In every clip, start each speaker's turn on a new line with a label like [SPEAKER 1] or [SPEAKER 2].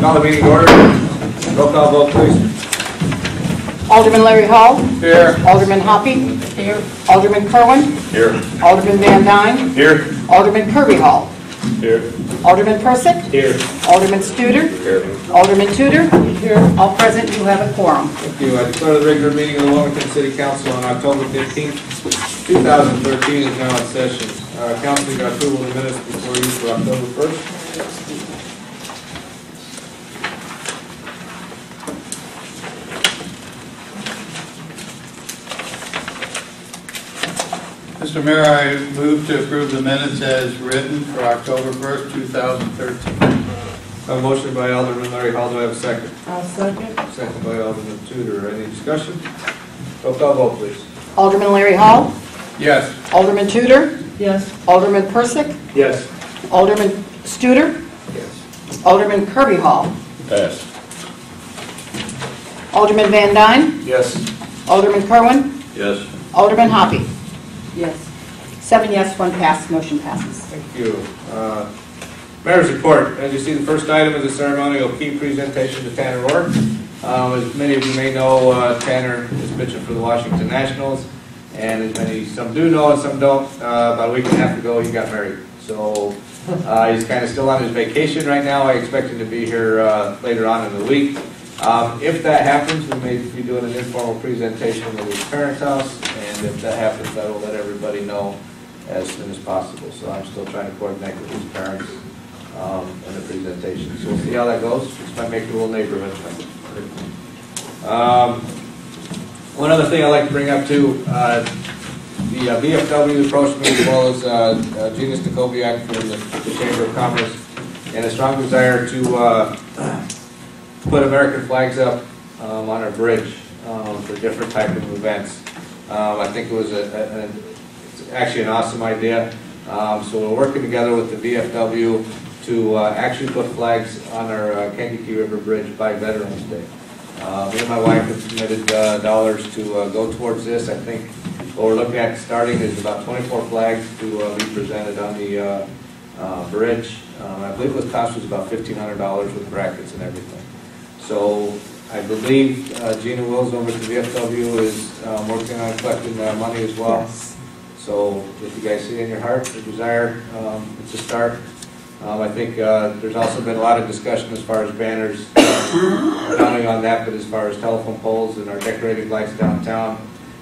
[SPEAKER 1] Call the meeting to order. Roll call vote, please.
[SPEAKER 2] Alderman Larry Hall.
[SPEAKER 1] Here.
[SPEAKER 2] Alderman Hoppy. Here. Alderman Kerwin.
[SPEAKER 1] Here.
[SPEAKER 2] Alderman Van Dyne.
[SPEAKER 1] Here.
[SPEAKER 2] Alderman Kirby Hall.
[SPEAKER 1] Here.
[SPEAKER 2] Alderman Persick.
[SPEAKER 1] Here.
[SPEAKER 2] Alderman Studer.
[SPEAKER 1] Here.
[SPEAKER 2] Alderman Tudor. Here. All present, you have a quorum.
[SPEAKER 1] Thank you. I declare the regular meeting of the Wilmington City Council on October 15th, 2013 is now in session. Council, you got approval of the minutes before you for October 1st.
[SPEAKER 3] Mr. Mayor, I move to approve the minutes as written for October 1st, 2013.
[SPEAKER 1] A motion by Alderman Larry Hall. Do I have a second?
[SPEAKER 2] I'll second.
[SPEAKER 1] Second by Alderman Tudor. Any discussion? Roll call vote, please.
[SPEAKER 2] Alderman Larry Hall.
[SPEAKER 3] Yes.
[SPEAKER 2] Alderman Tudor.
[SPEAKER 4] Yes.
[SPEAKER 2] Alderman Persick.
[SPEAKER 1] Yes.
[SPEAKER 2] Alderman Studer.
[SPEAKER 1] Yes.
[SPEAKER 2] Alderman Kirby Hall.
[SPEAKER 3] Pass.
[SPEAKER 2] Alderman Van Dyne.
[SPEAKER 1] Yes.
[SPEAKER 2] Alderman Kerwin.
[SPEAKER 3] Yes.
[SPEAKER 2] Alderman Hoppy.
[SPEAKER 4] Yes.
[SPEAKER 2] 7 yes, 1 pass, motion passes.
[SPEAKER 1] Thank you. Mayor's report. As you see, the first item is a ceremonial key presentation to Tanner Rourke. As many of you may know, Tanner is pitching for the Washington Nationals, and some do know and some don't. About a week and a half ago, he got married. So he's kind of still on his vacation right now. I expect him to be here later on in the week. If that happens, we may be doing an informal presentation at his parents' house, and if that happens, I will let everybody know as soon as possible. So I'm still trying to coordinate with his parents and the presentation. So we'll see how that goes. This might make it a little neighborhood. One other thing I'd like to bring up too, the VFW approached me as well as Gina Stakoviak from the Chamber of Commerce, and a strong desire to put American flags up on our bridge for different type of events. I think it was it's actually an awesome idea. So we're working together with the VFW to actually put flags on our Kankakee River Bridge by Veterans Day. Me and my wife have committed dollars to go towards this. I think what we're looking at starting is about 24 flags to be presented on the bridge. I believe the cost was about $1,500 with brackets and everything. So I believe Gina Wills over at the VFW is working on collecting money as well.
[SPEAKER 2] Yes.
[SPEAKER 1] So if you guys see in your heart the desire, it's a start. I think there's also been a lot of discussion as far as banners, not only on that, but as far as telephone poles and our decorated lights downtown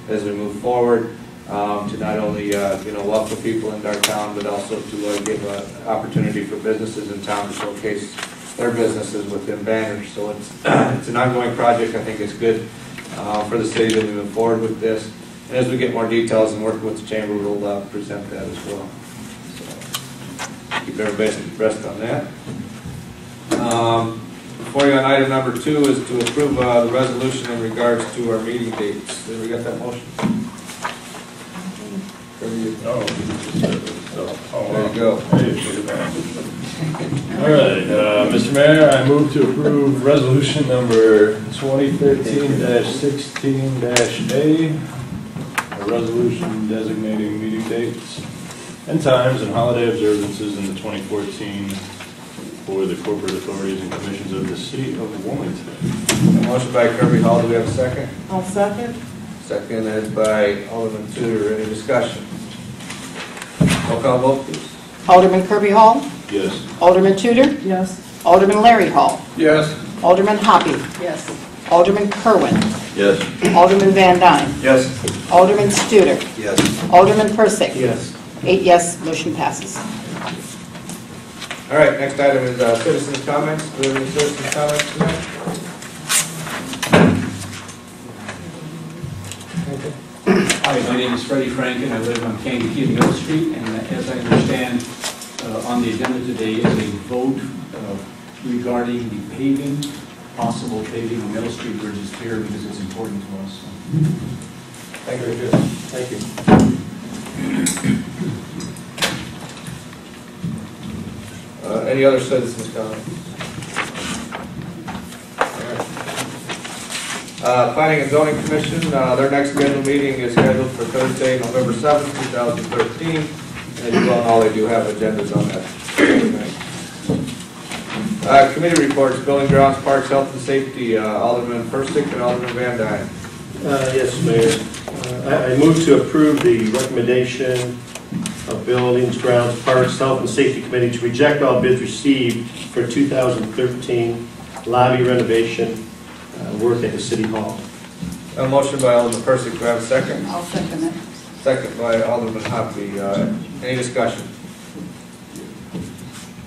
[SPEAKER 1] as we move forward to not only welcome people into our town, but also to give an opportunity for businesses in town to showcase their businesses within banners. So it's an ongoing project. I think it's good for the city that we move forward with this. And as we get more details and work with the chamber, we'll present that as well. So keep everybody abreast on that. Before you on item number 2 is to approve the resolution in regards to our meeting dates. Did we get that motion? There you go.
[SPEAKER 5] All right, Mr. Mayor, I move to approve resolution number 2013-16-A, a resolution designating meeting dates and times and holiday observances in the 2014 for the corporate authorities and commissions of the city of Wilmington.
[SPEAKER 1] A motion by Kirby Hall. Do we have a second?
[SPEAKER 4] I'll second.
[SPEAKER 1] Second is by Alderman Tudor. Any discussion? Roll call vote, please.
[SPEAKER 2] Alderman Kirby Hall.
[SPEAKER 5] Yes.
[SPEAKER 2] Alderman Tudor.
[SPEAKER 4] Yes.
[SPEAKER 2] Alderman Larry Hall.
[SPEAKER 3] Yes.
[SPEAKER 2] Alderman Hoppy.
[SPEAKER 4] Yes.
[SPEAKER 2] Alderman Kerwin.
[SPEAKER 5] Yes.
[SPEAKER 2] Alderman Van Dyne.
[SPEAKER 1] Yes.
[SPEAKER 2] Alderman Studer.
[SPEAKER 1] Yes.
[SPEAKER 2] Alderman Persick.
[SPEAKER 1] Yes.
[SPEAKER 2] 8 yes, motion passes.
[SPEAKER 1] All right, next item is citizens' comments. Do we have any citizens' comments tonight?
[SPEAKER 6] Hi, my name is Freddie Franken. I live on Kankakee Mill Street, and as I understand, on the agenda today is a vote regarding the paving, possible paving of Middle Street bridges here because it's important to us.
[SPEAKER 1] Thank you. Thank you. Any other citizens' comments? Planning and Zoning Commission, their next scheduled meeting is scheduled for Thursday, November 7th, 2013. And as you all know, they do have agendas on that. Committee reports, Building Grounds, Parks, Health and Safety, Alderman Persick and Alderman Van Dyne.
[SPEAKER 4] Yes, Mayor. I move to approve the recommendation of Buildings, Grounds, Parks, Health and Safety Committee to reject all bids received for 2013 lobby renovation work at the City Hall.
[SPEAKER 1] A motion by Alderman Persick, do I have a second?
[SPEAKER 2] I'll second it.
[SPEAKER 1] Second by Alderman Hoppy. Any discussion?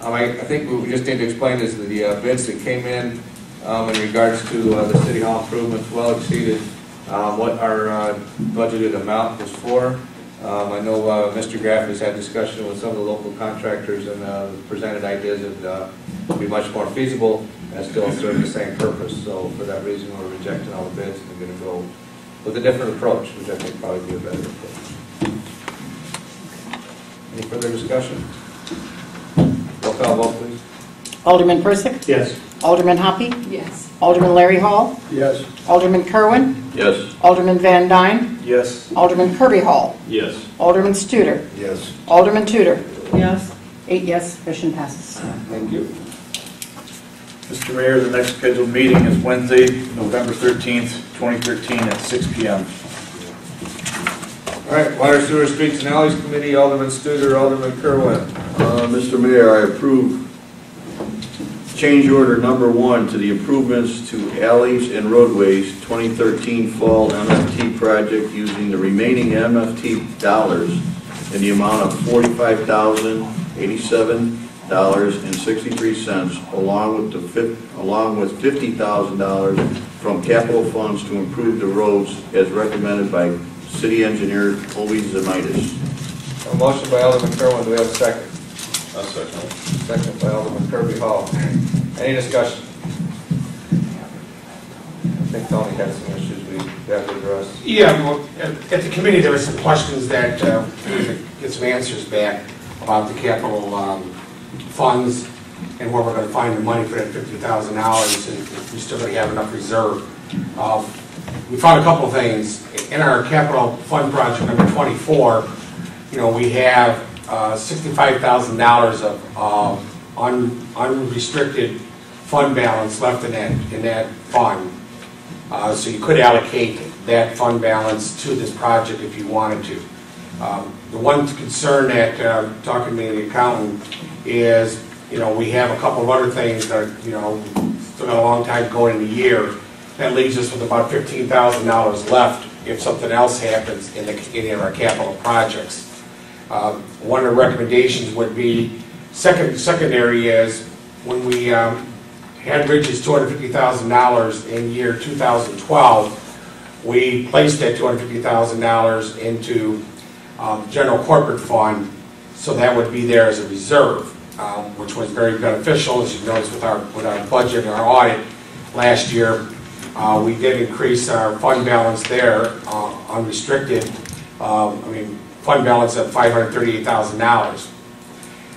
[SPEAKER 1] I think we just need to explain is the bids that came in regards to the City Hall improvements well exceeded what our budgeted amount was for. I know Mr. Graff has had discussion with some of the local contractors and presented ideas that would be much more feasible and still serve the same purpose. So for that reason, we're rejecting all the bids and we're going to go with a different approach, which I think probably be a better approach. Any further discussion? Roll call vote, please.
[SPEAKER 2] Alderman Persick?
[SPEAKER 4] Yes.
[SPEAKER 2] Alderman Hoppy?
[SPEAKER 7] Yes.
[SPEAKER 2] Alderman Larry Hall?
[SPEAKER 3] Yes.
[SPEAKER 2] Alderman Kerwin?
[SPEAKER 5] Yes.
[SPEAKER 2] Alderman Van Dyne?
[SPEAKER 5] Yes.
[SPEAKER 2] Alderman Kirby Hall?
[SPEAKER 5] Yes.
[SPEAKER 2] Alderman Studer?
[SPEAKER 3] Yes.
[SPEAKER 2] Alderman Tudor?
[SPEAKER 7] Yes.
[SPEAKER 2] 8 yes, motion passes.
[SPEAKER 1] Thank you.
[SPEAKER 8] Mr. Mayor, the next scheduled meeting is Wednesday, November 13th, 2013 at 6 p.m.
[SPEAKER 1] All right, Water, Sewer, Streets and Alleys Committee, Alderman Studer, Alderman Kerwin.
[SPEAKER 9] Mr. Mayor, I approve change order number 1 to the improvements to alleys and roadways 2013 fall MFT project using the remaining MFT dollars in the amount of $45,087.63 along with $50,000 from capital funds to improve the roads as recommended by City Engineer Colby Zemitis.
[SPEAKER 1] A motion by Alderman Kerwin, do we have a second?
[SPEAKER 5] I'll second.
[SPEAKER 1] Second by Alderman Kirby Hall. Any discussion? I think Tony had some issues we have to address.
[SPEAKER 10] Yeah, well, at the committee, there were some questions that get some answers back about the capital funds and where we're going to find the money for that $50,000 and if we're still going to have enough reserve. We found a couple of things. In our capital fund project number 24, we have $65,000 of unrestricted fund balance left in that fund. So you could allocate that fund balance to this project if you wanted to. The one concern that, talking to the accountant, is, we have a couple of other things that, still got a long time going in the year. That leaves us with about $15,000 left if something else happens in any of our capital projects. One of the recommendations would be, secondary is, when we had Bridges $250,000 in year 2012, we placed that $250,000 into general corporate fund, so that would be there as a reserve, which was very beneficial. As you noticed with our budget and our audit last year, we did increase our fund balance there, unrestricted. Fund balance of $538,000.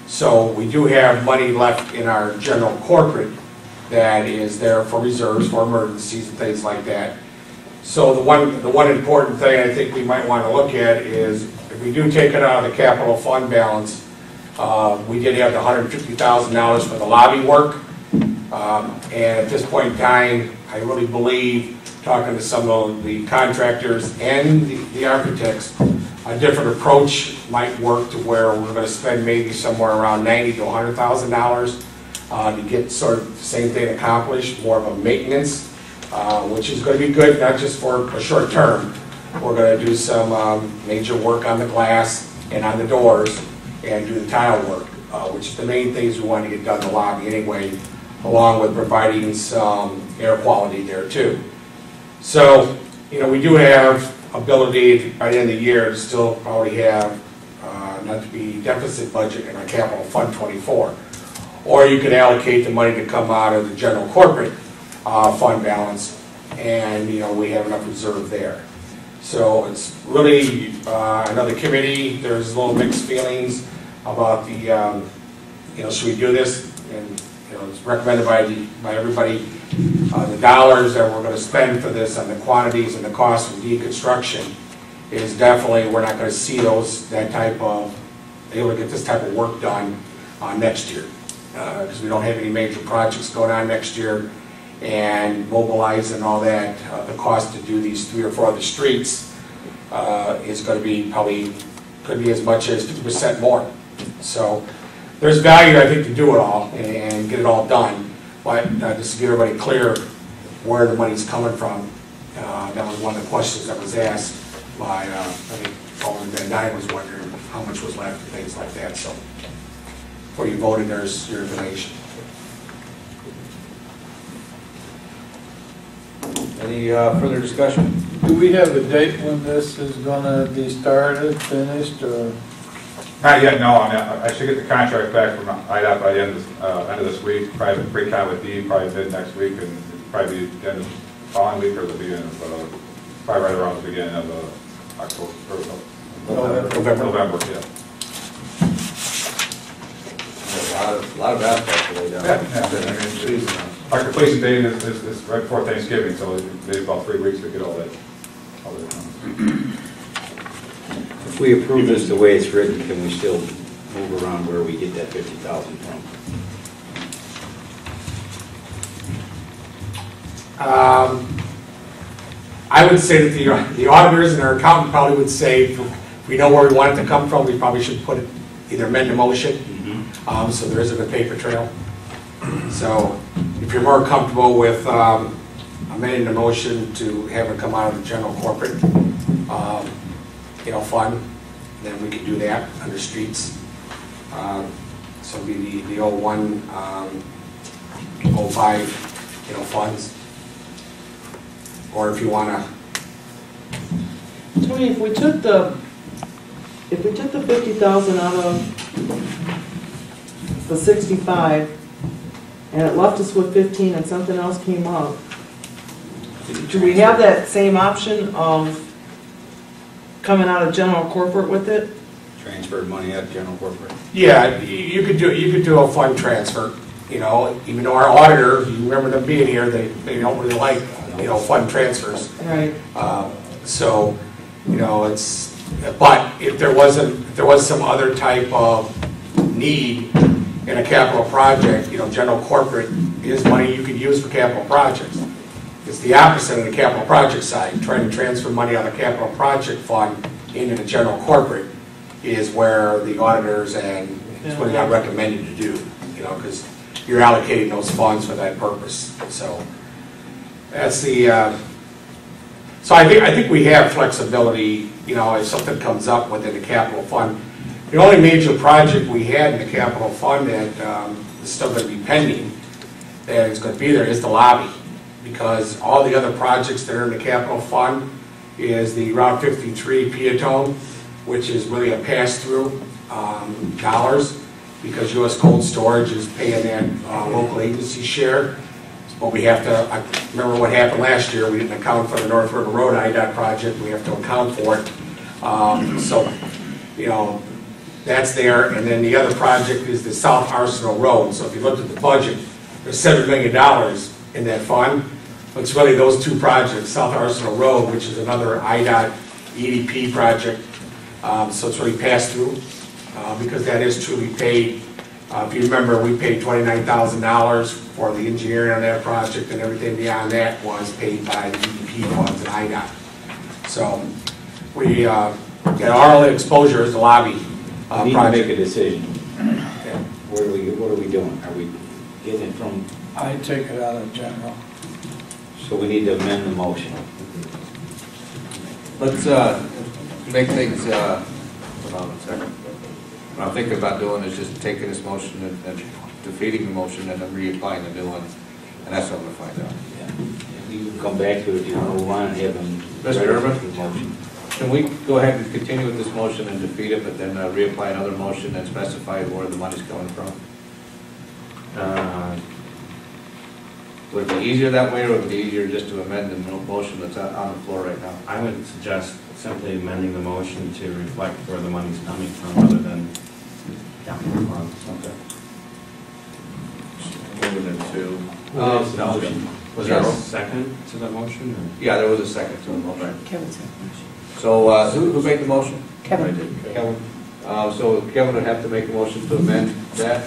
[SPEAKER 10] So we do have money left in our general corporate that is there for reserves, for emergencies and things like that. So the one important thing I think we might want to look at is if we do take it out of the capital fund balance, we did have the $150,000 for the lobby work. And at this point in time, I really believe, talking to some of the contractors and the architects, a different approach might work to where we're going to spend maybe somewhere around $90,000 to $100,000 to get sort of the same thing accomplished, more of a maintenance, which is going to be good, not just for a short term. We're going to do some major work on the glass and on the doors and do the tile work, which is the main things we want to get done in the lobby anyway, along with providing some air quality there too. So, we do have ability by the end of the year to still probably have, not to be deficit budget in our capital fund 24. Or you could allocate the money to come out of the general corporate fund balance, and we have enough reserve there. So it's really another committee. There's a little mixed feelings about the, should we do this? And it's recommended by everybody. The dollars that we're going to spend for this and the quantities and the cost of deconstruction is definitely, we're not going to see able to get this type of work done next year. because we don't have any major projects going on next year, and mobilize and all that, the cost to do these 3 or 4 other streets is going to be probably, could be as much as 50% more. So there's value, I think, to do it all and get it all done, but just to get everybody clear where the money's coming from. That was one of the questions that was asked by, I think, Alderman Van Dyne was wondering how much was left and things like that. So before you voted, there's your information.
[SPEAKER 1] Any further discussion?
[SPEAKER 3] Do we have a date when this is gonna be started, finished, or?
[SPEAKER 7] Not yet, no. I should get the contract back from IDOT by the end of this week. Probably pre-con with D, probably mid next week, and probably the end of the following week or the beginning of, probably right around the beginning of October, or November, yeah.
[SPEAKER 1] A lot of aspects to lay down.
[SPEAKER 7] Our completion date is right before Thanksgiving, so maybe about 3 weeks to get all that done.
[SPEAKER 11] If we approve this the way it's written, can we still move around where we get that 50,000 from?
[SPEAKER 10] I would say that the auditors and our accountant probably would say, if we know where we want it to come from, we probably should put it, either amend the motion, so there isn't a paper trail. So if you're more comfortable with amending the motion to have it come out of the general corporate, fund, then we can do that under streets. So it'd be the 01, 05, funds. Or if you want to.
[SPEAKER 12] Tony, if we took the 50,000 out of the 65, and it left us with 15 and something else came up, do we have that same option of coming out of general corporate with it?
[SPEAKER 11] Transferred money out of general corporate?
[SPEAKER 10] Yeah, you could do a fund transfer. Even though our auditor, you remember them being here, they don't really like fund transfers.
[SPEAKER 12] Right.
[SPEAKER 10] So, it's, but if there was some other type of need in a capital project, general corporate is money you could use for capital projects. It's the opposite of the capital project side. Trying to transfer money out of the capital project fund into the general corporate is where the auditors and it's what I recommend you to do, because you're allocating those funds for that purpose. So that's the. So I think we have flexibility. If something comes up within the capital fund. The only major project we had in the capital fund that is still going to be pending, that is going to be there, is the lobby, because all the other projects that are in the capital fund is the Route 53 Peatone, which is really a pass-through dollars, because U.S. Cold Storage is paying that local agency share. But we have to, I remember what happened last year, we didn't account for the North River Road IDOT project, we have to account for it. That's there, and then the other project is the South Arsenal Road. So if you looked at the budget, there's $7 million in that fund. But it's really those two projects, South Arsenal Road, which is another IDOT EDP project. So it's really passed through, because that is truly paid. If you remember, we paid $29,000 for the engineering on that project, and everything beyond that was paid by the EDP funds and IDOT. So we, our only exposure is the lobby.
[SPEAKER 11] We need to make a decision. Okay. What are we doing? Are we getting it from?
[SPEAKER 3] I take it out of general.
[SPEAKER 11] So we need to amend the motion.
[SPEAKER 1] Let's make things, hold on a second. What I'm thinking about doing is just taking this motion and defeating the motion and then reapplying the new one. And that's what I'm going to find out.
[SPEAKER 11] Yeah. You can come back to it if you want to want to have them.
[SPEAKER 1] Mr. Urban, can we go ahead and continue with this motion and defeat it, but then reapply another motion and specify where the money's coming from? Would it be easier that way, or would it be easier just to amend the motion that's on the floor right now?
[SPEAKER 13] I would suggest simply amending the motion to reflect where the money's coming from, rather than capital funds.
[SPEAKER 1] Okay. Moving into.
[SPEAKER 13] No. Was there a
[SPEAKER 1] Yes.
[SPEAKER 13] second to the motion? Or?
[SPEAKER 1] Yeah, there was a second to the motion.
[SPEAKER 2] Kevin said motion.
[SPEAKER 1] So who made the motion?
[SPEAKER 2] Kevin.
[SPEAKER 1] I did. Kevin. So Kevin would have to make a motion to amend that.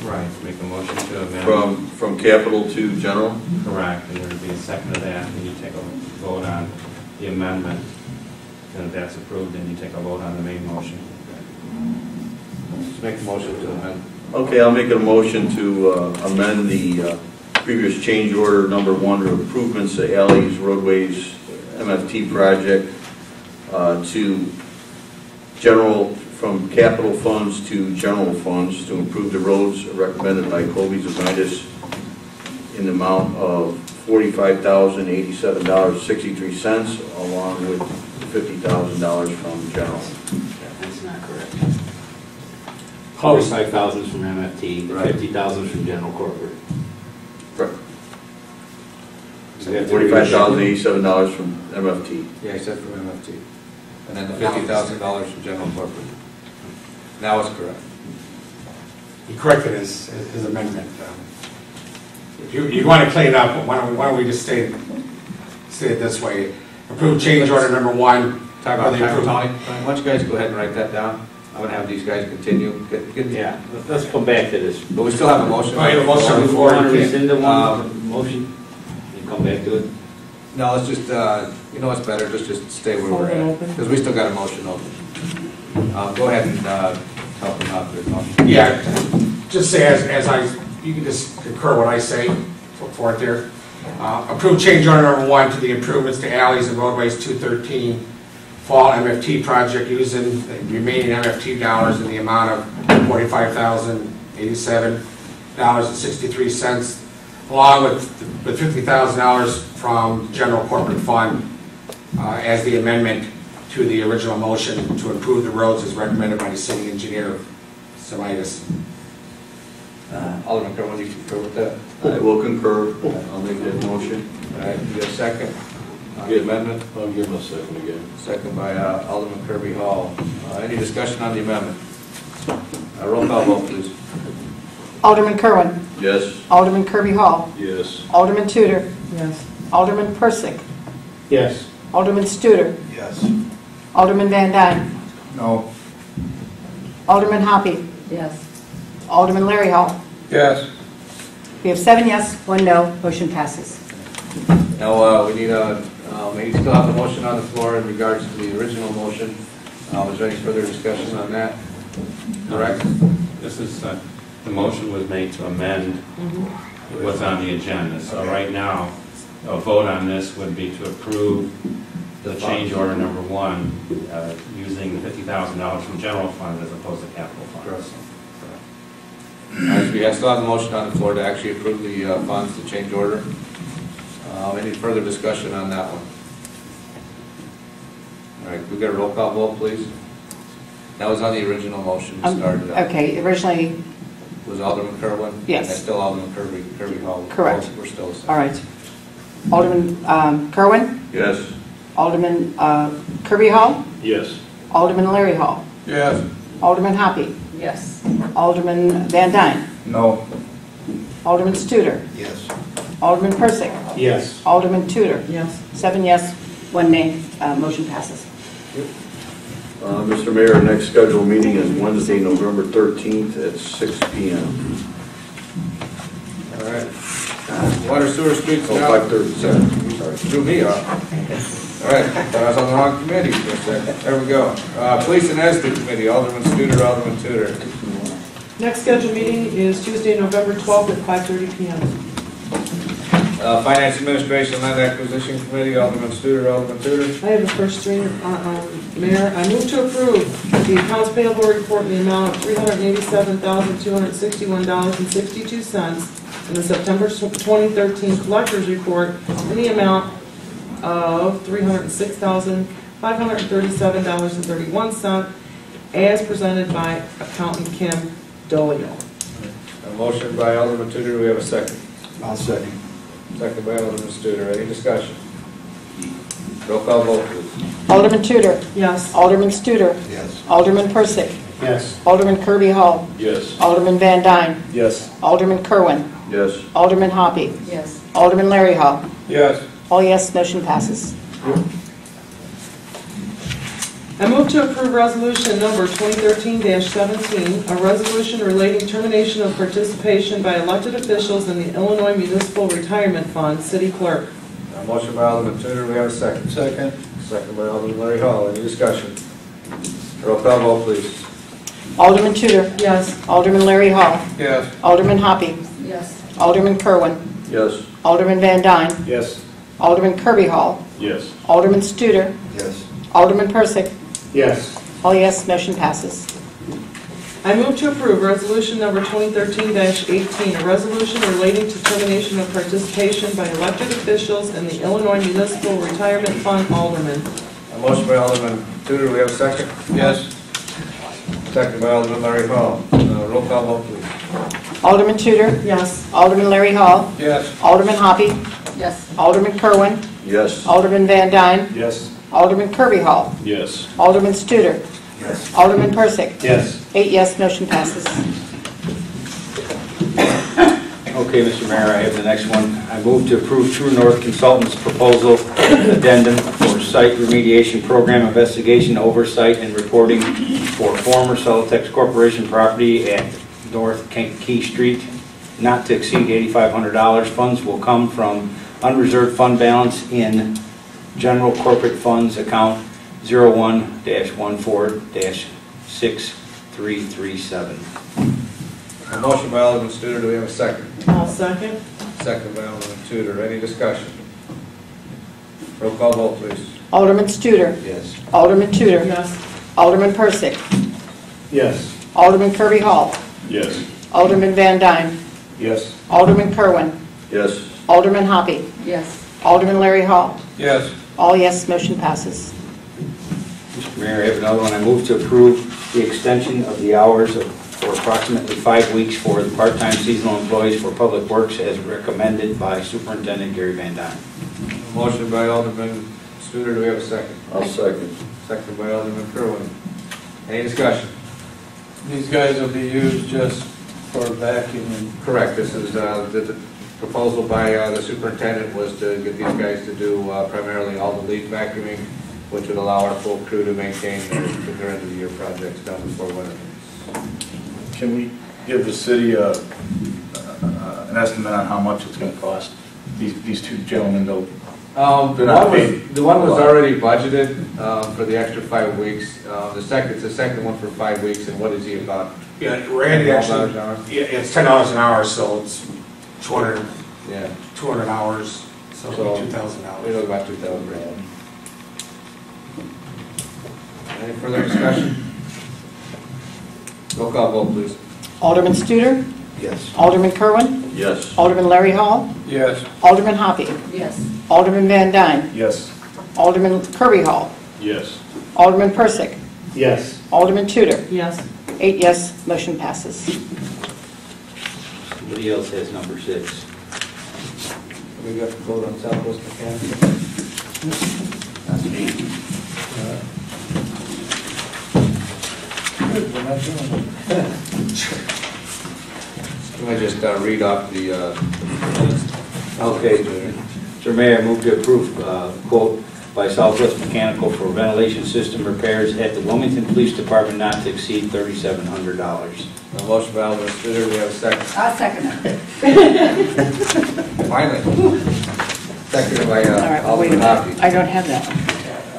[SPEAKER 13] Right, make a motion to amend.
[SPEAKER 9] from capital to general?
[SPEAKER 13] Correct, and there would be a second to that, and you take a vote on the amendment. And if that's approved, then you take a vote on the main motion.
[SPEAKER 1] Let's make a motion to amend.
[SPEAKER 9] Okay, I'll make a motion to amend the previous change order number 1 to improvements to alleys, roadways, MFT project to general, from capital funds to general funds to improve the roads recommended by Kobe Zavidas in the amount of $45,087.63 along with $50,000 from general.
[SPEAKER 11] That's not correct.
[SPEAKER 10] Close.
[SPEAKER 11] 45,000 from MFT,
[SPEAKER 1] Right.
[SPEAKER 11] 50,000 from general corporate.
[SPEAKER 9] Correct. $45,087 from MFT.
[SPEAKER 1] Yeah, he said from MFT. And then the $50,000 from general corporate. Now it's correct.
[SPEAKER 10] He corrected his amendment. If you want to clean it up, why don't we just say it this way? Approve change order number 1.
[SPEAKER 1] Talk about time, Tony. Why don't you guys go ahead and write that down? I'm gonna have these guys continue.
[SPEAKER 11] Yeah, let's come back to this.
[SPEAKER 1] But we still have a motion.
[SPEAKER 10] Oh, you have a motion on the
[SPEAKER 11] You
[SPEAKER 10] floor.
[SPEAKER 11] want to rescind the
[SPEAKER 1] Um,
[SPEAKER 11] motion and come back to it?
[SPEAKER 1] No, let's just, you know what's better, let's just stay where we're
[SPEAKER 12] Hold it
[SPEAKER 1] at.
[SPEAKER 12] open.
[SPEAKER 1] Because we still got a motion open. Go ahead and help them out with their motion.
[SPEAKER 10] Yeah, just say you can just concur what I say for it there. Approve change order number 1 to the improvements to alleys and roadways 213 Fall MFT project using the remaining MFT dollars in the amount of $45,087.63 along with $50,000 from general corporate fund as the amendment to the original motion to improve the roads as recommended by the city engineer, Semitis.
[SPEAKER 1] Alderman Kerwin, you concur with that?
[SPEAKER 9] I will concur. I'll make that motion.
[SPEAKER 1] All right, you get a second on the amendment?
[SPEAKER 5] I'll give him a second again.
[SPEAKER 1] Second by Alderman Kirby Hall. Any discussion on the amendment? Roll call vote, please.
[SPEAKER 2] Alderman Kerwin.
[SPEAKER 9] Yes.
[SPEAKER 2] Alderman Kirby Hall.
[SPEAKER 5] Yes.
[SPEAKER 2] Alderman Tudor.
[SPEAKER 12] Yes.
[SPEAKER 2] Alderman Persick.
[SPEAKER 4] Yes.
[SPEAKER 2] Alderman Studer.
[SPEAKER 8] Yes.
[SPEAKER 2] Alderman Van Dyne.
[SPEAKER 8] No.
[SPEAKER 2] Alderman Hoppy.
[SPEAKER 12] Yes.
[SPEAKER 2] Alderman Larry Hall.
[SPEAKER 8] Yes.
[SPEAKER 2] We have 7 yes, 1 no, motion passes.
[SPEAKER 1] Now, we need we still have the motion on the floor in regards to the original motion. Is there any further discussion on that? Correct?
[SPEAKER 13] This is, the motion was made to amend what's on the agenda. So right now, a vote on this would be to approve the change order number 1 using the $50,000 from general fund as opposed to capital funds.
[SPEAKER 1] We still have the motion on the floor to actually approve the funds, the change order. Any further discussion on that one? All right, we got a roll call vote, please. That was on the original motion we started on.
[SPEAKER 2] Okay, originally,
[SPEAKER 1] Was Alderman Kerwin?
[SPEAKER 2] Yes.
[SPEAKER 1] And still Alderman Kirby Hall.
[SPEAKER 2] Correct.
[SPEAKER 1] We're still the same.
[SPEAKER 2] all right. Alderman Kerwin.
[SPEAKER 9] Yes.
[SPEAKER 2] Alderman Kirby Hall.
[SPEAKER 5] Yes.
[SPEAKER 2] Alderman Larry Hall.
[SPEAKER 8] Yes.
[SPEAKER 2] Alderman Hoppy.
[SPEAKER 12] Yes.
[SPEAKER 2] Alderman Van Dyne.
[SPEAKER 8] No.
[SPEAKER 2] Alderman Studer.
[SPEAKER 8] Yes.
[SPEAKER 2] Alderman Persick.
[SPEAKER 4] Yes.
[SPEAKER 2] Alderman Tudor.
[SPEAKER 12] Yes.
[SPEAKER 2] 7 yes, 1 nay, motion passes.
[SPEAKER 9] Mr. Mayor, next scheduled meeting is Wednesday, November 13th at 6 p.m.
[SPEAKER 1] All right. Water, sewer, streets,
[SPEAKER 9] Oh,
[SPEAKER 1] and
[SPEAKER 9] 5:37, sorry.
[SPEAKER 1] Threw me off. All right, thought I was on the wrong committee for a second. There we go. Police and Estate Committee, Alderman Studer, Alderman Tudor.
[SPEAKER 12] Next scheduled meeting is Tuesday, November 12th at 5:30 p.m.
[SPEAKER 1] Finance Administration Land Acquisition Committee, Alderman Studer, Alderman Tudor.
[SPEAKER 12] I have the first string, Mayor. I move to approve the accounts payable report in the amount of $387,261.62 and the September 2013 collector's report in the amount of $306,537.31 as presented by Accountant Kim Dolio.
[SPEAKER 1] A motion by Alderman Tudor, do we have a second?
[SPEAKER 8] I'll second.
[SPEAKER 1] Second by Alderman Studer. Any discussion? Roll call vote, please.
[SPEAKER 2] Alderman Tudor.
[SPEAKER 12] Yes.
[SPEAKER 2] Alderman Studer.
[SPEAKER 8] Yes.
[SPEAKER 2] Alderman Persick.
[SPEAKER 4] Yes.
[SPEAKER 2] Alderman Kirby Hall.
[SPEAKER 5] Yes.
[SPEAKER 2] Alderman Van Dyne.
[SPEAKER 8] Yes.
[SPEAKER 2] Alderman Kerwin.
[SPEAKER 9] Yes.
[SPEAKER 2] Alderman Hoppy.
[SPEAKER 12] Yes.
[SPEAKER 2] Alderman Larry Hall.
[SPEAKER 8] Yes.
[SPEAKER 2] All yes, motion passes.
[SPEAKER 12] I move to approve resolution number 2013-17, a resolution relating termination of participation by elected officials in the Illinois Municipal Retirement Fund. City Clerk.
[SPEAKER 1] Motion by Alderman Tudor, do we have a second?
[SPEAKER 3] Second.
[SPEAKER 1] Second by Alderman Larry Hall, any discussion? Roll call vote, please.
[SPEAKER 2] Alderman Tudor.
[SPEAKER 12] Yes.
[SPEAKER 2] Alderman Larry Hall.
[SPEAKER 3] Yes.
[SPEAKER 2] Alderman Hoppy.
[SPEAKER 12] Yes.
[SPEAKER 2] Alderman Kerwin.
[SPEAKER 9] Yes.
[SPEAKER 2] Alderman Van Dyne.
[SPEAKER 5] Yes.
[SPEAKER 2] Alderman Kirby Hall.
[SPEAKER 5] Yes.
[SPEAKER 2] Alderman Studer.
[SPEAKER 9] Yes.
[SPEAKER 2] Alderman Persick.
[SPEAKER 4] Yes.
[SPEAKER 2] All yes, motion passes.
[SPEAKER 12] I move to approve resolution number 2013-18, a resolution relating to termination of participation by elected officials in the Illinois Municipal Retirement Fund. Alderman.
[SPEAKER 1] A motion by Alderman Tudor, do we have a second?
[SPEAKER 3] Yes.
[SPEAKER 1] Second by Alderman Larry Hall. Roll call vote, please.
[SPEAKER 2] Alderman Tudor.
[SPEAKER 12] Yes.
[SPEAKER 2] Alderman Larry Hall.
[SPEAKER 3] Yes.
[SPEAKER 2] Alderman Hoppy.
[SPEAKER 12] Yes.
[SPEAKER 2] Alderman Kerwin.
[SPEAKER 9] Yes.
[SPEAKER 2] Alderman Van Dyne.
[SPEAKER 5] Yes.
[SPEAKER 2] Alderman Kirby Hall.
[SPEAKER 5] Yes.
[SPEAKER 2] Alderman Studer.
[SPEAKER 9] Yes.
[SPEAKER 2] Alderman Persick.
[SPEAKER 4] Yes.
[SPEAKER 2] 8 yes, motion passes.
[SPEAKER 11] Okay, Mr. Mayor, I have the next one. I move to approve True North Consultants' proposal addendum for site remediation program investigation, oversight, and reporting for former Celotex Corporation property at North Kankakee Street, not to exceed $8,500. Funds will come from unreserved fund balance in General Corporate Funds account 01-14-6337.
[SPEAKER 1] A motion by Alderman Studer, do we have a second?
[SPEAKER 12] I'll second.
[SPEAKER 1] Second by Alderman Tudor, any discussion? Roll call vote, please.
[SPEAKER 2] Alderman Studer.
[SPEAKER 11] Yes.
[SPEAKER 2] Alderman Tudor.
[SPEAKER 12] Yes.
[SPEAKER 2] Alderman Persick.
[SPEAKER 4] Yes.
[SPEAKER 2] Alderman Kirby Hall.
[SPEAKER 5] Yes.
[SPEAKER 2] Alderman Van Dyne.
[SPEAKER 1] Yes.
[SPEAKER 2] Alderman Kerwin.
[SPEAKER 9] Yes.
[SPEAKER 2] Alderman Hoppy.
[SPEAKER 12] Yes.
[SPEAKER 2] Alderman Larry Hall.
[SPEAKER 3] Yes.
[SPEAKER 2] All yes, motion passes.
[SPEAKER 11] Mr. Mayor, I have another one. I move to approve the extension of the hours for approximately 5 weeks for the part-time seasonal employees for Public Works as recommended by Superintendent Gary Van Dyne.
[SPEAKER 1] A motion by Alderman Studer, do we have a second?
[SPEAKER 9] I'll second.
[SPEAKER 1] Second by Alderman Kerwin. Any discussion?
[SPEAKER 3] These guys will be used just for vacuuming.
[SPEAKER 1] Correct, this is, the proposal by the superintendent was to get these guys to do primarily all the leaf vacuuming, which would allow our full crew to maintain their end of the year projects done before winter.
[SPEAKER 8] Can we give the city an estimate on how much it's going to cost? These two gentlemen, though.
[SPEAKER 1] The one was already budgeted for the extra 5 weeks. It's the second one for 5 weeks, and what is he about?
[SPEAKER 10] Yeah, Randy actually,
[SPEAKER 1] $12 an hour?
[SPEAKER 10] yeah, it's $10 an hour, so it's 200
[SPEAKER 1] Yeah,
[SPEAKER 10] 200 hours, so
[SPEAKER 1] So,
[SPEAKER 10] it'll be $2,000.
[SPEAKER 1] we know about 2,000 right now. Any further discussion? Roll call vote, please.
[SPEAKER 2] Alderman Studer.
[SPEAKER 9] Yes.
[SPEAKER 2] Alderman Kerwin.
[SPEAKER 9] Yes.
[SPEAKER 2] Alderman Larry Hall.
[SPEAKER 3] Yes.
[SPEAKER 2] Alderman Hoppy.
[SPEAKER 12] Yes.
[SPEAKER 2] Alderman Van Dyne.
[SPEAKER 8] Yes.
[SPEAKER 2] Alderman Kirby Hall.
[SPEAKER 5] Yes.
[SPEAKER 2] Alderman Persick.
[SPEAKER 4] Yes.
[SPEAKER 2] Alderman Tudor.
[SPEAKER 12] Yes.
[SPEAKER 2] 8 yes, motion passes.
[SPEAKER 11] Somebody else has number 6.
[SPEAKER 1] We got to vote on Southwest Mechanical.
[SPEAKER 8] That's me.
[SPEAKER 3] Good, we're not doing it.
[SPEAKER 1] Can I just read off the
[SPEAKER 11] Okay. Mr. Mayor, I move to approve quote by Southwest Mechanical for ventilation system repairs at the Wilmington Police Department not to exceed $3,700.
[SPEAKER 1] A motion by Alderman Studer, do we have a second?
[SPEAKER 2] I'll second it.
[SPEAKER 1] Finally. Seconded by
[SPEAKER 2] All right, well, wait a
[SPEAKER 1] Alderman Hoppy.
[SPEAKER 2] minute. I don't have that.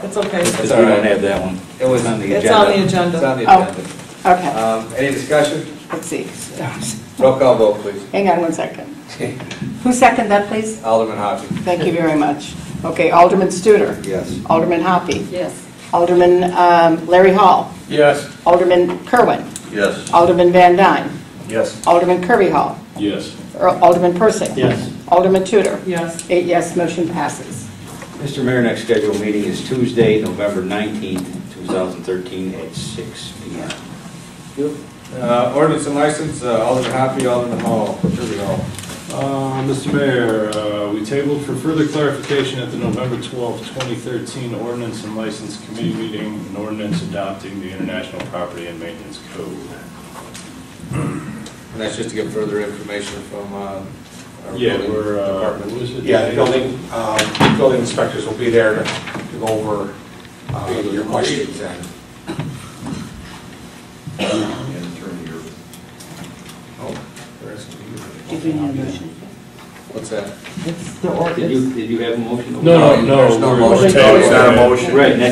[SPEAKER 12] It's okay.
[SPEAKER 11] Because we
[SPEAKER 1] all right.
[SPEAKER 11] don't have that one.
[SPEAKER 1] It was
[SPEAKER 11] on the
[SPEAKER 12] It's
[SPEAKER 11] agenda.
[SPEAKER 12] on the agenda.
[SPEAKER 1] It's on the
[SPEAKER 2] Oh.
[SPEAKER 1] agenda.
[SPEAKER 2] Okay,
[SPEAKER 1] Any discussion?
[SPEAKER 2] let's see.
[SPEAKER 1] Roll call vote, please.
[SPEAKER 2] Hang on one second. Who seconded that, please?
[SPEAKER 1] Alderman Hoppy.
[SPEAKER 2] Thank you very much. Okay, Alderman Studer.
[SPEAKER 11] Yes.
[SPEAKER 2] Alderman Hoppy.
[SPEAKER 12] Yes.
[SPEAKER 2] Alderman Larry Hall.
[SPEAKER 3] Yes.
[SPEAKER 2] Alderman Kerwin.
[SPEAKER 9] Yes.
[SPEAKER 2] Alderman Van Dyne.
[SPEAKER 8] Yes.
[SPEAKER 2] Alderman Kirby Hall.
[SPEAKER 5] Yes.
[SPEAKER 2] Alderman Persick.
[SPEAKER 4] Yes.
[SPEAKER 2] Alderman Tudor.
[SPEAKER 12] Yes.
[SPEAKER 2] 8 yes, motion passes.
[SPEAKER 11] Mr. Mayor, next scheduled meeting is Tuesday, November 19th, 2013 at 6 p.m.
[SPEAKER 1] Ordinance and license, Alderman Hoppy, Alderman Hall. Kirby Hall.
[SPEAKER 5] Mr. Mayor, we tabled for further clarification at the November 12th, 2013 Ordinance and License Committee meeting an ordinance adopting the International Property and Maintenance Code.
[SPEAKER 1] And that's just to get further information from our
[SPEAKER 5] Yeah,
[SPEAKER 1] building
[SPEAKER 5] we're,
[SPEAKER 1] department.
[SPEAKER 5] what was it?
[SPEAKER 10] Yeah, the building inspectors will be there to go over your questions then.
[SPEAKER 2] Did we need a motion?
[SPEAKER 1] What's that?
[SPEAKER 12] It's the ordinance.
[SPEAKER 11] Did you have a motion?
[SPEAKER 5] No,
[SPEAKER 1] There's no motion.
[SPEAKER 9] It's not a motion.
[SPEAKER 11] Right, and I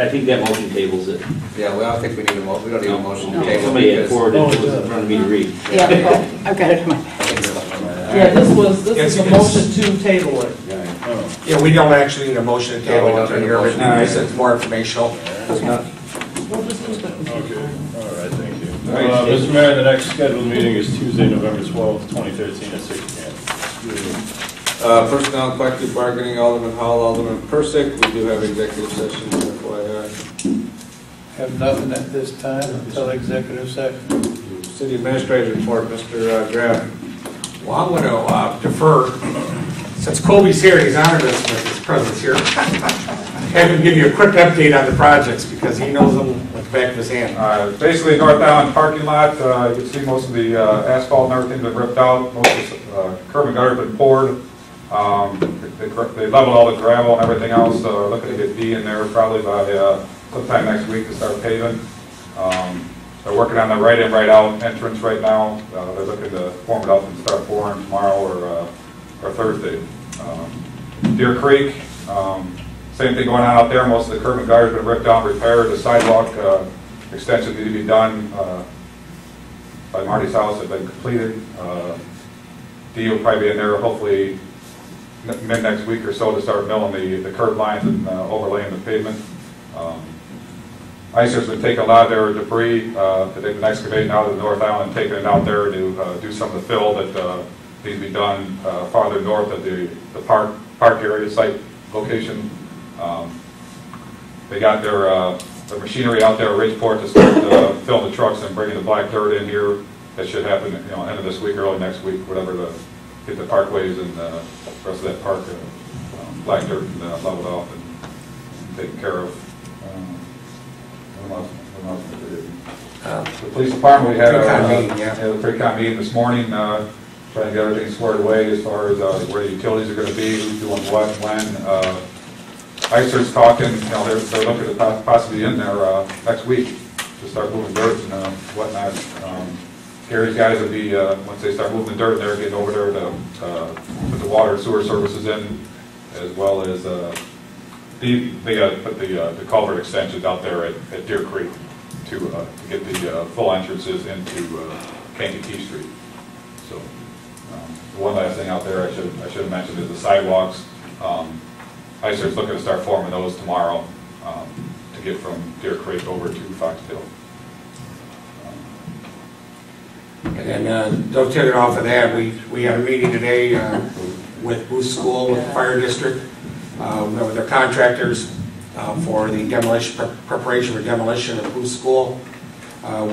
[SPEAKER 11] think that motion tables it.
[SPEAKER 1] Yeah, well, I don't think we need a motion, we don't need a motion to table.
[SPEAKER 11] Somebody had
[SPEAKER 1] because-
[SPEAKER 11] forwarded it was in front of me to read.
[SPEAKER 2] Yeah, I've got it in my.
[SPEAKER 12] Yeah, this is
[SPEAKER 10] It's-
[SPEAKER 12] a motion to table it.
[SPEAKER 10] Yeah, we don't actually need a motion to table
[SPEAKER 1] No, we
[SPEAKER 10] it
[SPEAKER 1] don't need a
[SPEAKER 10] here,
[SPEAKER 1] motion.
[SPEAKER 10] it's more informational.
[SPEAKER 12] We'll just keep it.
[SPEAKER 5] Okay, all right, thank you.
[SPEAKER 11] All right,
[SPEAKER 5] Mr. Mayor, the next scheduled meeting is Tuesday, November 12th, 2013 at 6 p.m.
[SPEAKER 1] Personnel and collective bargaining, Alderman Hall, Alderman Persick, we do have executive session, FYI.
[SPEAKER 3] Have nothing at this time until executive session.
[SPEAKER 1] City Administrator report, Mr. Graff.
[SPEAKER 10] Well, I'm going to defer, since Kobe's here, he's honored us with his presence here. Have him give you a quick update on the projects, because he knows them like the back of his hand.
[SPEAKER 7] Basically, North Island parking lot, you can see most of the asphalt and everything's been ripped out, most of the curb and gutter been poured. They leveled all the gravel and everything else, looking to get D in there probably by sometime next week to start paving. They're working on the right-in, right-out entrance right now. They're looking to form it up and start pouring tomorrow or Thursday. Deer Creek, same thing going on out there. Most of the curb and gutter has been ripped down, repaired. The sidewalk extension needs to be done by Marty's house, have been completed. D will probably be in there hopefully mid next week or so to start milling the curb lines and overlaying the pavement. Icer's been taking a lot of their debris that they've been excavating out of the North Island and taking it out there to do some of the fill that needs to be done farther north of the park area site location. They got their machinery out there at Ridgeport to start filling the trucks and bringing the black dirt in here. That should happen, end of this week, early next week, whatever, to get the parkways and the rest of that park black dirt leveled off and taken care of. The police department, we had a pre-con meeting this morning, trying to get everything squared away as far as where the utilities are going to be, who's doing what, when. ICER's talking, they're looking to possibly in there next week to start moving dirt and whatnot. Gary's guys will be, once they start moving the dirt, they're getting over there to put the water and sewer services in, as well as they got to put the culvert extensions out there at Deer Creek to get the full entrances into Kankakee Street. So one last thing out there I should have mentioned is the sidewalks. ICER's looking to start forming those tomorrow to get from Deer Creek over to Foxtail.
[SPEAKER 10] And then, dovetailing off of that, we had a meeting today with Booth School, with the fire district, with their contractors for the demolition, preparation for demolition of Booth School.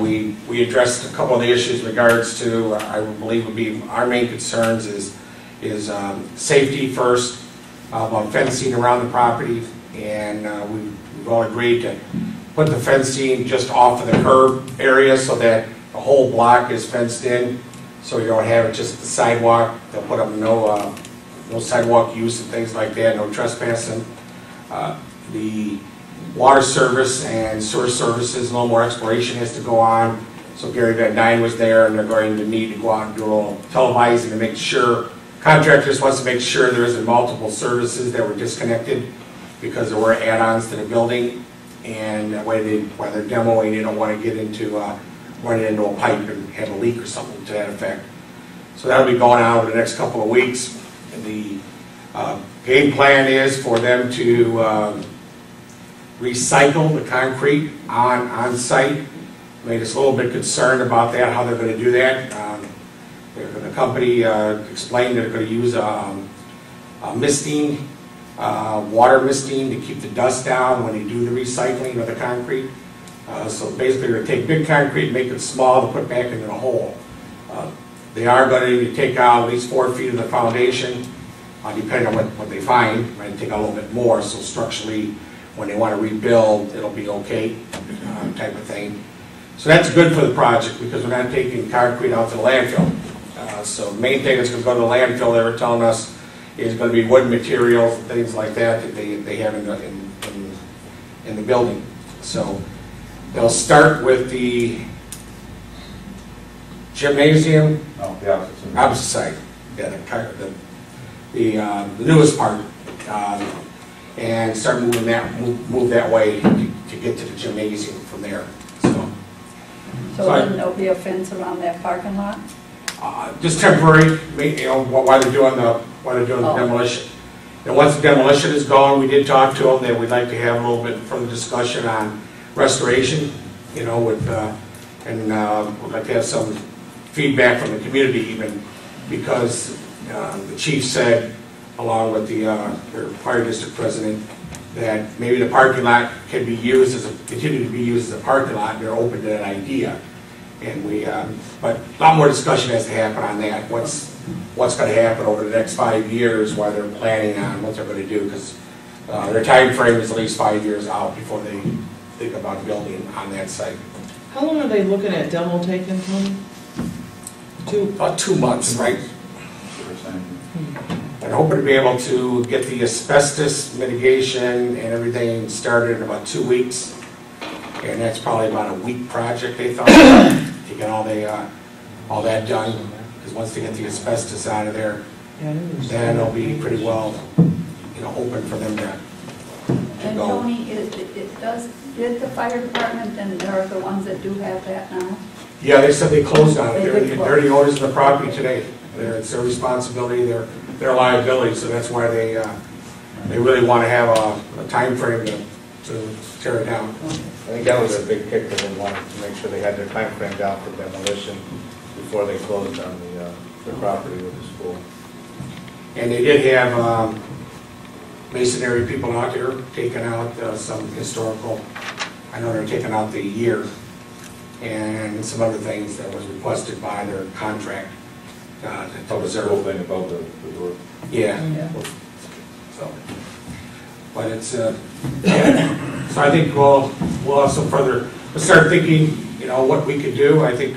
[SPEAKER 10] We addressed a couple of the issues in regards to, I believe would be our main concerns is safety first, about fencing around the property, and we've all agreed to put the fencing just off of the curb area so that the whole block is fenced in, so you don't have it just the sidewalk. They'll put up no sidewalk use and things like that, no trespassing. The water service and sewer services, a little more exploration has to go on. So Gary Van Dyne was there, and they're going to need to go out and do a little televising to make sure, contractors wants to make sure there isn't multiple services that were disconnected because there were add-ons to the building, and that way while they're demoing, they don't want to get into running into a pipe and have a leak or something to that effect. So that'll be going on over the next couple of weeks. And the game plan is for them to recycle the concrete on site. Made us a little bit concerned about that, how they're going to do that. The company explained they're going to use misting, water misting to keep the dust down when they do the recycling of the concrete. So basically they're going to take big concrete, make it small to put back into the hole. They are going to take out at least 4 feet of the foundation, depending on what they find. Might take out a little bit more, so structurally when they want to rebuild, it'll be okay, type of thing. So that's good for the project because we're not taking concrete out to the landfill. So the main thing that's going to go to the landfill, they were telling us, is going to be wood materials and things like that that they have in the building. So they'll start with the gymnasium,
[SPEAKER 7] No, the opposite.
[SPEAKER 10] opposite side, yeah, the newest part, and start moving move that way to get to the gymnasium from there.
[SPEAKER 14] So then there'll be a fence around that parking lot?
[SPEAKER 10] Just temporary, you know, while they're doing the demolition. And once the demolition is gone, we did talk to them that we'd like to have a little bit further discussion on restoration, you know, with and we'd like to have some feedback from the community even, because the chief said, along with their fire district president, that maybe the parking lot can be used continue to be used as a parking lot, and they're open to that idea. And but a lot more discussion has to happen on that. What's going to happen over the next 5 years while they're planning on what they're going to do, because their time frame is at least 5 years out before they think about building on that site.
[SPEAKER 12] How long are they looking at demo taking, Tony?
[SPEAKER 10] About 2 months, right? And hoping to be able to get the asbestos mitigation and everything started in about 2 weeks. And that's probably about a week project, they thought, to get all that done. Because once they get the asbestos out of there, then it'll be pretty well, you know, open for them to
[SPEAKER 14] And
[SPEAKER 10] go.
[SPEAKER 14] Tony, did the fire department, and they're the ones that do have that now?
[SPEAKER 10] Yeah, they said they closed on it.
[SPEAKER 14] They did
[SPEAKER 10] They're the owners of the property today. It's their responsibility, their liability, so that's why they really want to have a time frame to tear it down.
[SPEAKER 1] I think that was a big kicker. They wanted to make sure they had their time frame down for demolition before they closed on the property with the school.
[SPEAKER 10] And they did have masonry people out there taking out some historical, I know they're taking out the year and some other things that was requested by their contract to
[SPEAKER 7] Oh, the
[SPEAKER 10] preserve.
[SPEAKER 7] thing above the door.
[SPEAKER 10] Yeah. So, but it's, yeah. So I think we'll have some we'll start thinking, you know, what we could do. I think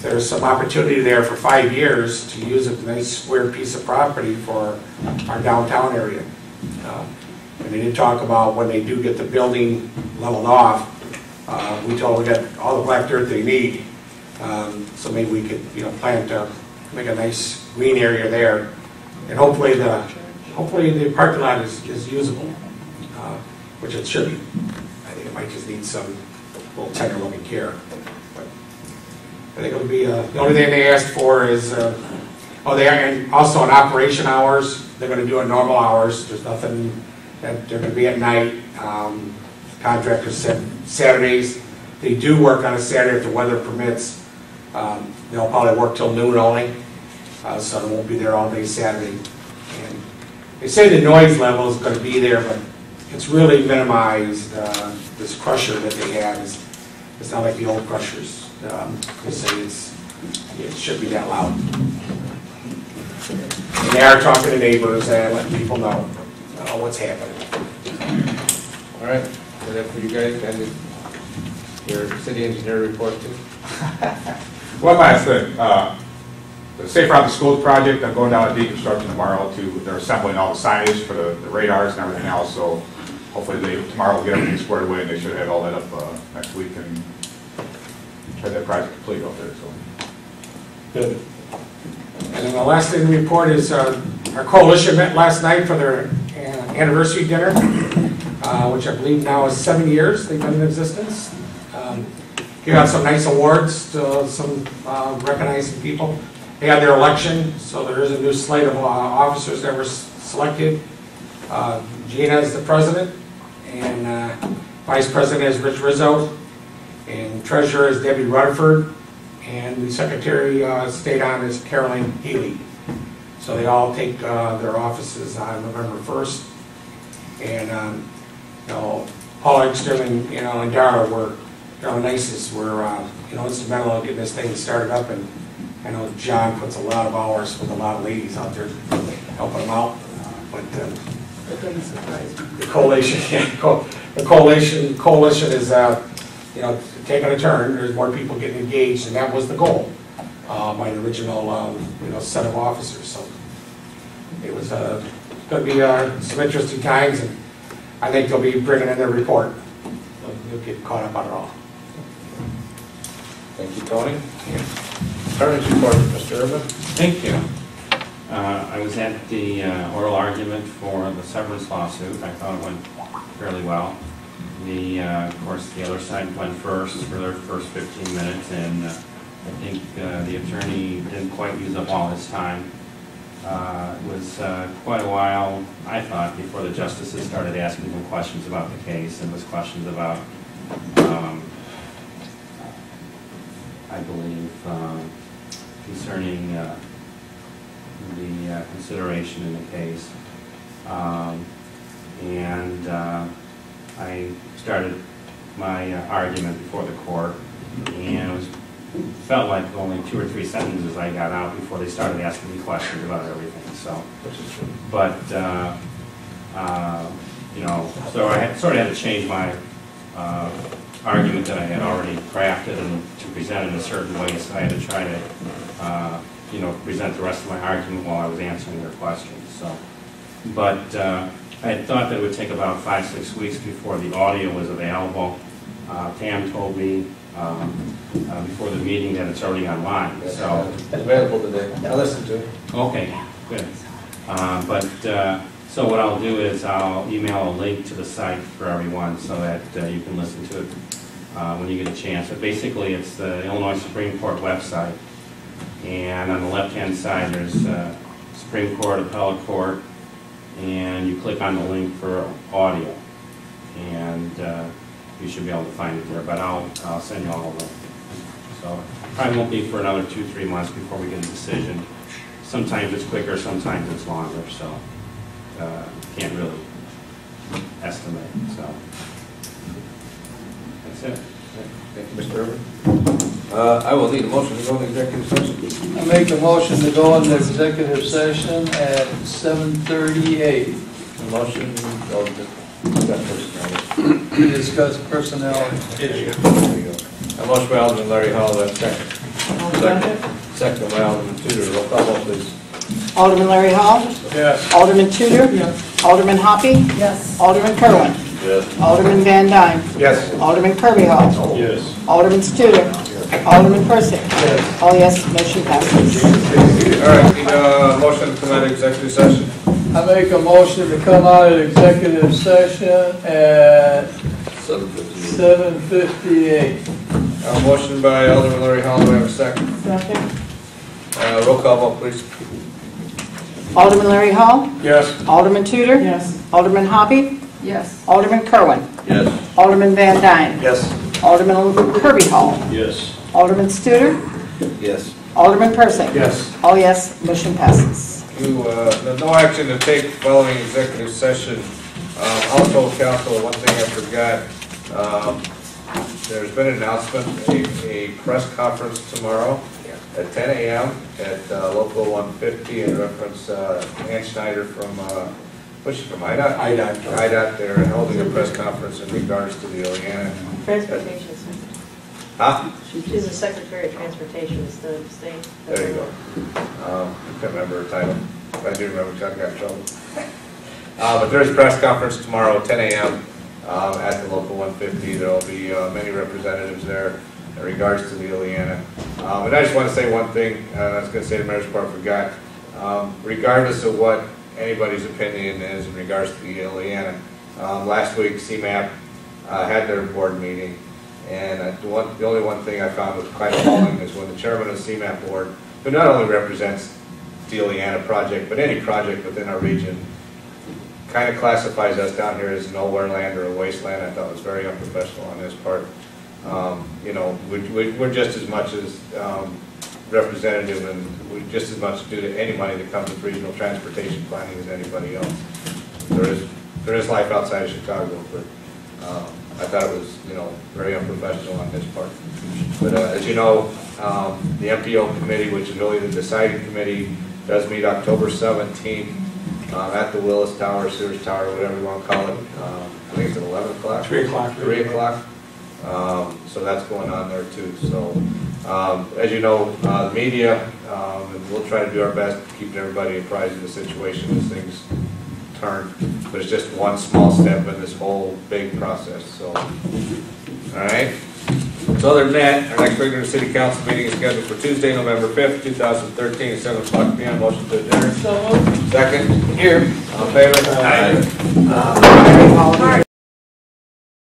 [SPEAKER 10] there's some opportunity there for 5 years to use a nice square piece of property for our downtown area. And they did talk about when they do get the building leveled off, we told them we got all the black dirt they need. So maybe we could, you know, plan to make a nice green area there. And hopefully the parking lot is usable, which it should be. I think it might just need some little tender looking care. But I think it'll be, the only thing they asked for is, and also in operation hours, they're going to do it normal hours. There's nothing that they're going to be at night. Contractors said Saturdays. They do work on a Saturday if the weather permits. They'll probably work till noon only, so they won't be there all day Saturday. And they say the noise level is going to be there, but it's really minimized. This crusher that they have it's not like the old crushers. They say it should be that loud. And they are talking to neighbors and letting people know what's happening.
[SPEAKER 1] All right, so that for you guys, and your city engineer report too.
[SPEAKER 7] One last thing, the Safe Route to Schools project, I'm going down to deconstruction tomorrow they're assembling all the signage for the radars and everything else, so hopefully tomorrow we'll get everything squared away and they should have all that up next week and try that project complete out there, so.
[SPEAKER 4] Good.
[SPEAKER 10] And then the last thing to report is our coalition met last night for their anniversary dinner, which I believe now is 7 years they've been in existence. Give out some nice awards to some recognizing people. They had their election, so there is a new slate of officers that were selected. Gina is the president, and vice president is Rich Rizzo, and treasurer is Debbie Rutherford, and the secretary stayed on is Carolyn Healy. So they all take their offices on November 1st. And Paul Ekstrom and Dara were nicest, were instrumental in getting this thing started up. And I know John puts a lot of hours with a lot of ladies out there helping them out. But
[SPEAKER 14] That doesn't surprise me.
[SPEAKER 10] the coalition is taking a turn. There's more people getting engaged, and that was the goal by the original set of officers. So it was going to be some interesting times. And I think they'll be bringing in their report. You'll get caught up on it all.
[SPEAKER 1] Thank you, Tony. Attorney's report, Mr. Urban.
[SPEAKER 13] Thank you. I was at the oral argument for the severance lawsuit. I thought it went fairly well. Of course, the other side went first for their first 15 minutes, and I think the attorney didn't quite use up all his time. It was quite a while, I thought, before the justices started asking him questions about the case, and was questions about, I believe, concerning the consideration in the case. I started my argument before the court, and it felt like only 2 or 3 sentences I got out before they started asking me questions about everything. So, but you know, so I sort of had to change my argument that I had already crafted and to present it in a certain way. So I had to try to you know, present the rest of my argument while I was answering their questions. So, but I had thought that it would take about 5-6 weeks before the audio was available. Pam told me before the meeting that it's already online. So
[SPEAKER 1] It's available today. I listened to it.
[SPEAKER 13] okay, good. So what I'll do is I'll email a link to the site for everyone so that you can listen to it when you get a chance. But basically, it's the Illinois Supreme Court website, and on the left-hand side there's Supreme Court, Appellate Court, and you click on the link for audio, and you should be able to find it there. But I'll send you all a link. So probably won't be for another 2-3 months before we get a decision. Sometimes it's quicker, sometimes it's longer. So can't really estimate. So that's it.
[SPEAKER 1] Thank you, Mr. Urban. I will need a motion to go into executive session.
[SPEAKER 3] I make a motion to go into executive session at 7:38
[SPEAKER 1] A motion
[SPEAKER 3] to discuss personnel issues.
[SPEAKER 1] There you go. A motion by Alderman Larry Hall, that's second. Second by Alderman Tudor. Roll call vote, please.
[SPEAKER 2] Alderman Larry Hall.
[SPEAKER 3] Yes.
[SPEAKER 2] Alderman Tudor. Yes. Alderman Hoppy.
[SPEAKER 14] Yes.
[SPEAKER 2] Alderman Kerwin.
[SPEAKER 1] Yes.
[SPEAKER 2] Alderman Van Dyne.
[SPEAKER 1] Yes.
[SPEAKER 2] Alderman Kirby Hall.
[SPEAKER 5] Yes.
[SPEAKER 2] Alderman Studer. Alderman Persick. Yes. All yes, motion passes.
[SPEAKER 1] All right, need a motion to come out of executive session.
[SPEAKER 3] I make a motion to come out of executive session at 7:58.
[SPEAKER 1] A motion by Alderman Larry Hall, do we have a second?
[SPEAKER 2] Second.
[SPEAKER 1] Roll call vote, please.
[SPEAKER 2] Alderman Larry Hall.
[SPEAKER 3] Yes.
[SPEAKER 2] Alderman Tudor.
[SPEAKER 12] Yes.
[SPEAKER 2] Alderman Hoppy.
[SPEAKER 14] Yes.
[SPEAKER 2] Alderman Kerwin.
[SPEAKER 9] Yes.
[SPEAKER 2] Alderman Van Dyne.
[SPEAKER 9] Yes.
[SPEAKER 2] Alderman Kirby Hall.
[SPEAKER 5] Yes.
[SPEAKER 2] Alderman Studer.
[SPEAKER 9] Yes.
[SPEAKER 2] Alderman Persick.
[SPEAKER 3] Yes.
[SPEAKER 2] All yes, motion passes.
[SPEAKER 1] There's no action to take following executive session. Also, council, one thing I forgot, there's been an announcement, a press conference tomorrow at 10 a.m. at local 150 in reference Ann Schneider from, what's she from, IDOT? IDOT, they're holding a press conference in regards to the Oleana.
[SPEAKER 15] Transportation.
[SPEAKER 1] Huh?
[SPEAKER 15] She's the Secretary of Transportation instead of the state.
[SPEAKER 1] There you go. I can't remember her title. I do remember because I got in trouble. But there's a press conference tomorrow at 10 a.m. At the local 150. There will be many representatives there in regards to the Oleana. And I just want to say one thing. I was going to say the mayor's report, forgot. Regardless of what anybody's opinion is in regards to the Oleana, last week CMAP had their board meeting. And the only one thing I found was quite appalling is when the chairman of the CMAP board, who not only represents the Oleana project, but any project within our region, kind of classifies us down here as nowhere land or a wasteland. I thought it was very unprofessional on his part. You know, we're just as much as representative, and we just as much due to any money that comes with regional transportation planning as anybody else. There is life outside of Chicago, but I thought it was, you know, very unprofessional on his part. But as you know, the MPO committee, which is really the deciding committee, does meet October 17th at the Willis Tower, Sears Tower, whatever you want to call it. I think it's at 11 o'clock.
[SPEAKER 10] 3 o'clock.
[SPEAKER 1] 3 o'clock. So that's going on there too. So as you know, the media, and we'll try to do our best to keep everybody apprised of the situation as things turn, but it's just one small step in this whole big process, so. All right? So other than that, our next regular city council meeting is scheduled for Tuesday, November 5th, 2013, at 7 o'clock p.m. Motion to adjourn.
[SPEAKER 12] So moved.
[SPEAKER 1] Second. Here. All in favor?
[SPEAKER 2] Holiday